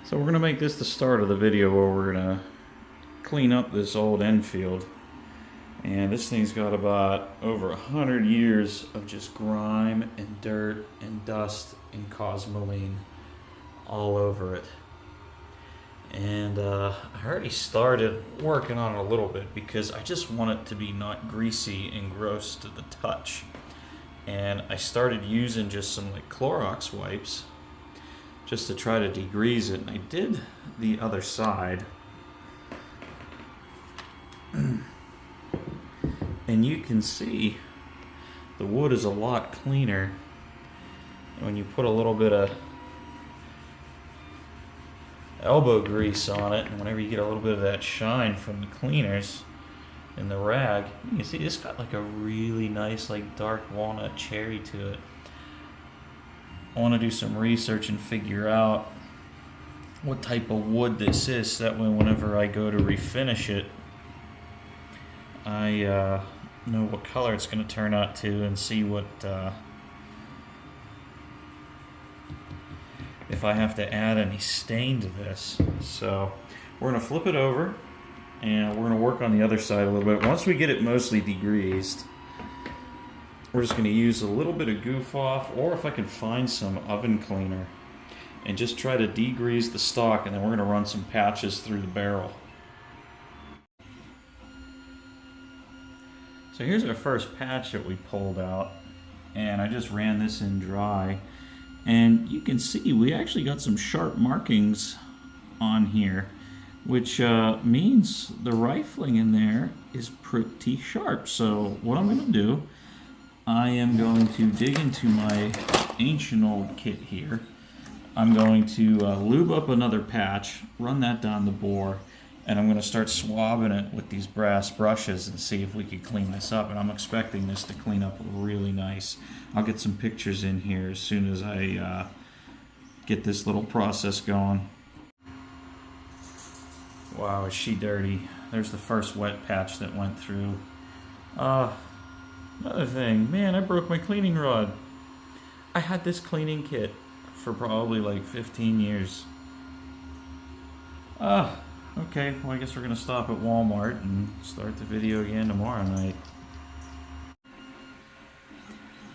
So we're going to make this the start of the video where we're going to clean up this old Enfield. And this thing's got about over 100 years of just grime and dirt and dust and cosmoline all over it. And I already started working on it a little bit because I just want it to be not greasy and gross to the touch. And I started using just some like Clorox wipes just to try to degrease it. And I did the other side. And you can see the wood is a lot cleaner when you put a little bit of elbow grease on it, and whenever you get a little bit of that shine from the cleaners in the rag, you can see it's got like a really nice like dark walnut cherry to it. I want to do some research and figure out what type of wood this is, so that way whenever I go to refinish it, I know what color it's going to turn out to, and see what if I have to add any stain to this. So we're going to flip it over and we're going to work on the other side a little bit. Once we get it mostly degreased, we're just going to use a little bit of goof off, or if I can find some oven cleaner, and just try to degrease the stock, and then we're going to run some patches through the barrel. So here's our first patch that we pulled out, and I just ran this in dry, and you can see we actually got some sharp markings on here, which means the rifling in there is pretty sharp. So what I'm going to do, I am going to dig into my ancient old kit here. I'm going to lube up another patch, run that down the bore, and I'm going to start swabbing it with these brass brushes and see if we can clean this up. And I'm expecting this to clean up really nice. I'll get some pictures in here as soon as I get this little process going. Wow, is she dirty. There's the first wet patch that went through. Another thing, man, I broke my cleaning rod. I had this cleaning kit for probably like 15 years. Okay, well I guess we're going to stop at Walmart and start the video again tomorrow night.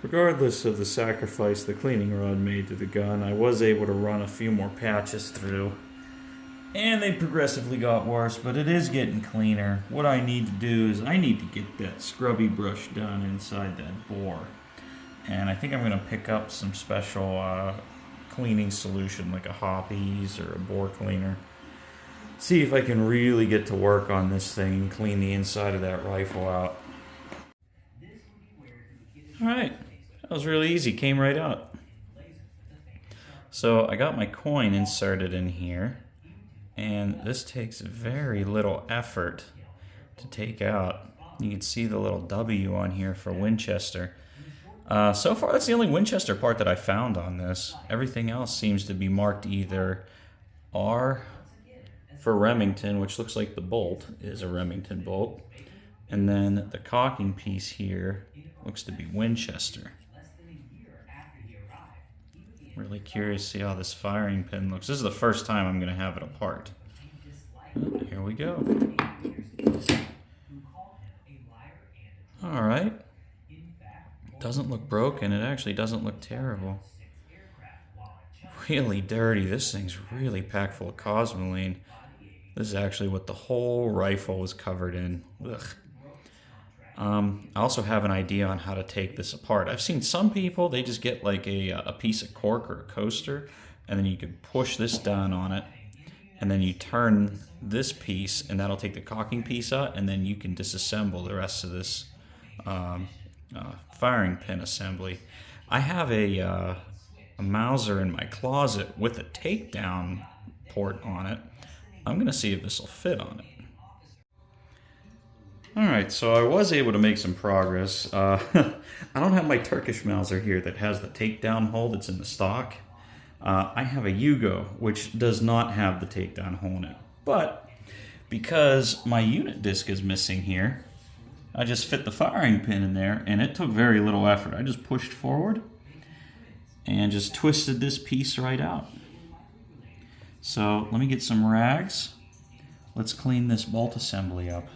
Regardless of the sacrifice the cleaning rod made to the gun, I was able to run a few more patches through. And they progressively got worse, but it is getting cleaner. What I need to do is I need to get that scrubby brush done inside that bore. And I think I'm going to pick up some special cleaning solution like a Hoppies or a bore cleaner. See if I can really get to work on this thing and clean the inside of that rifle out. Alright, that was really easy, came right out. So I got my coin inserted in here, and this takes very little effort to take out. You can see the little W on here for Winchester. So far that's the only Winchester part that I found on this. Everything else seems to be marked either R for Remington, which looks like the bolt is a Remington bolt, and then the cocking piece here looks to be Winchester. Really curious to see how this firing pin looks. This is the first time I'm going to have it apart. Here we go. Alright. Doesn't look broken. It actually doesn't look terrible. Really dirty. This thing's really packed full of cosmoline. This is actually what the whole rifle was covered in. Ugh. I also have an idea on how to take this apart. I've seen some people, they just get like a piece of cork or a coaster, and then you can push this down on it, and then you turn this piece, and that'll take the cocking piece out, and then you can disassemble the rest of this firing pin assembly. I have a Mauser in my closet with a takedown port on it. I'm going to see if this will fit on it. Alright, so I was able to make some progress. I don't have my Turkish Mauser here that has the takedown hole that's in the stock. I have a Yugo, which does not have the takedown hole in it. But because my unit disc is missing here, I just fit the firing pin in there, and it took very little effort. I just pushed forward and just twisted this piece right out. So let me get some rags. Let's clean this bolt assembly up.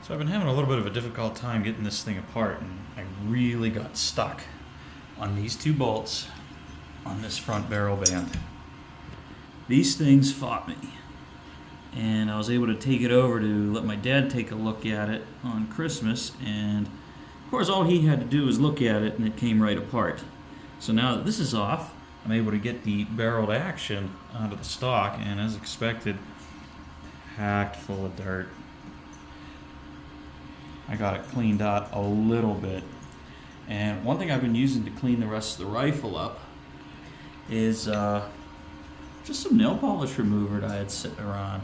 So I've been having a little bit of a difficult time getting this thing apart, and I really got stuck on these two bolts on this front barrel band. These things fought me, and I was able to take it over to let my dad take a look at it on Christmas, and of course all he had to do was look at it and it came right apart. So now that this is off, I'm able to get the barreled action onto the stock, and as expected, packed full of dirt. I got it cleaned out a little bit. And one thing I've been using to clean the rest of the rifle up is just some nail polish remover that I had sitting around.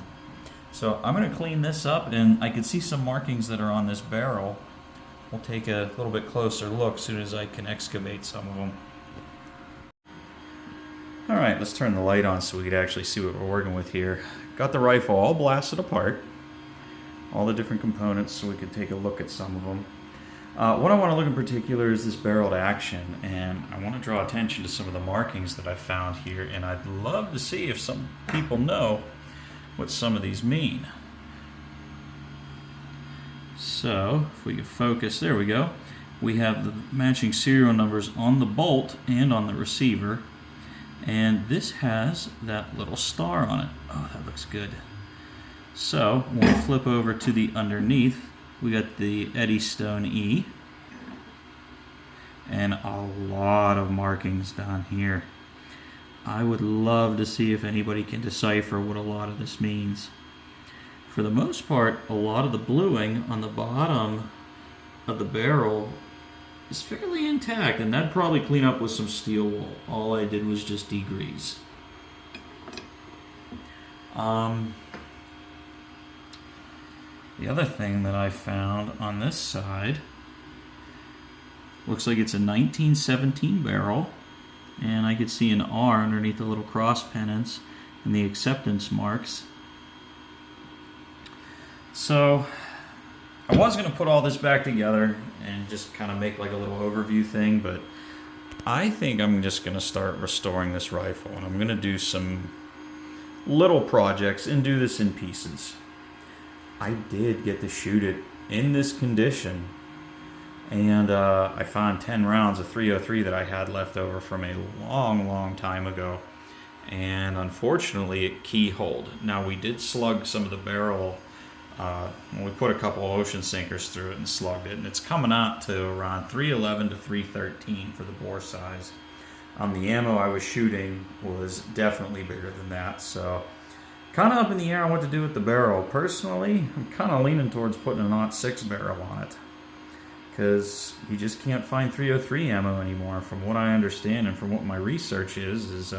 So I'm going to clean this up, and I can see some markings that are on this barrel. We'll take a little bit closer look as soon as I can excavate some of them. Alright, let's turn the light on so we can actually see what we're working with here. Got the rifle all blasted apart, all the different components, so we could take a look at some of them. What I want to look in particular is this barreled action, and I want to draw attention to some of the markings that I found here, and I'd love to see if some people know what some of these mean. So, if we can focus, there we go. We have the matching serial numbers on the bolt and on the receiver, and this has that little star on it. Oh, that looks good. So, when we flip over to the underneath, we got the Eddystone E, and a lot of markings down here. I would love to see if anybody can decipher what a lot of this means. For the most part, a lot of the bluing on the bottom of the barrel is fairly intact, and that'd probably clean up with some steel wool. All I did was just degrease. The other thing that I found on this side looks like it's a 1917 barrel, and I could see an R underneath the little cross pennants and the acceptance marks. So I was going to put all this back together and just kind of make like a little overview thing, but I think I'm just going to start restoring this rifle, and I'm going to do some little projects and do this in pieces. I did get to shoot it in this condition, and I found 10 rounds of .303 that I had left over from a long time ago, and unfortunately it keyholed. Now, we did slug some of the barrel. We put a couple of ocean sinkers through it and slugged it, and it's coming out to around 311 to 313 for the bore size. The ammo I was shooting was definitely bigger than that, so kind of up in the air on what to do with the barrel. Personally, I'm kind of leaning towards putting a .06 barrel on it, because you just can't find .303 ammo anymore. From what I understand and from what my research is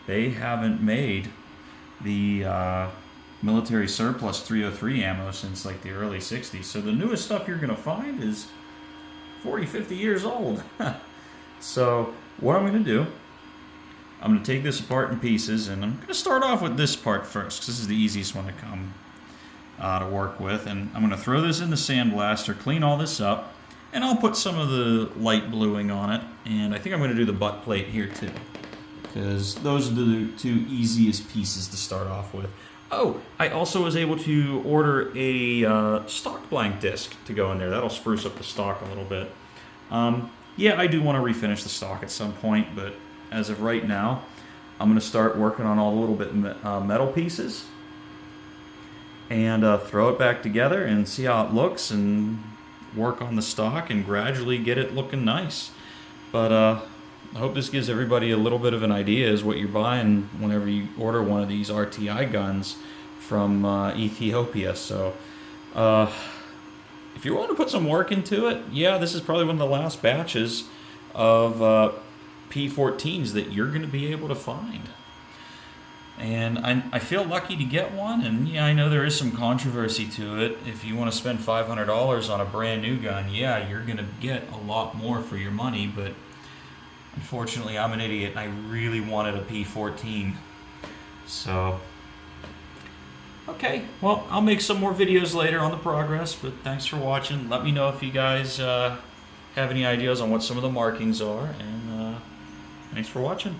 they haven't made the military surplus .303 ammo since like the early 60s. So the newest stuff you're going to find is 40, 50 years old. So what I'm going to do, I'm going to take this apart in pieces, and I'm going to start off with this part first, because this is the easiest one to come to work with. And I'm going to throw this in the sandblaster, clean all this up, and I'll put some of the light bluing on it. And I think I'm going to do the butt plate here too, because those are the two easiest pieces to start off with. Oh, I also was able to order a stock blank disc to go in there. That'll spruce up the stock a little bit. Yeah, I do want to refinish the stock at some point, but as of right now, I'm going to start working on all the little bit metal pieces and throw it back together and see how it looks, and work on the stock and gradually get it looking nice. But I hope this gives everybody a little bit of an idea as what you're buying whenever you order one of these RTI guns from Ethiopia. So if you're willing to put some work into it, yeah, this is probably one of the last batches of P14s that you're going to be able to find. And I feel lucky to get one, and yeah, I know there is some controversy to it. If you want to spend $500 on a brand new gun, yeah, you're going to get a lot more for your money, but unfortunately I'm an idiot and I really wanted a P14. So, okay, well, I'll make some more videos later on the progress, but thanks for watching. Let me know if you guys have any ideas on what some of the markings are, and thanks for watching.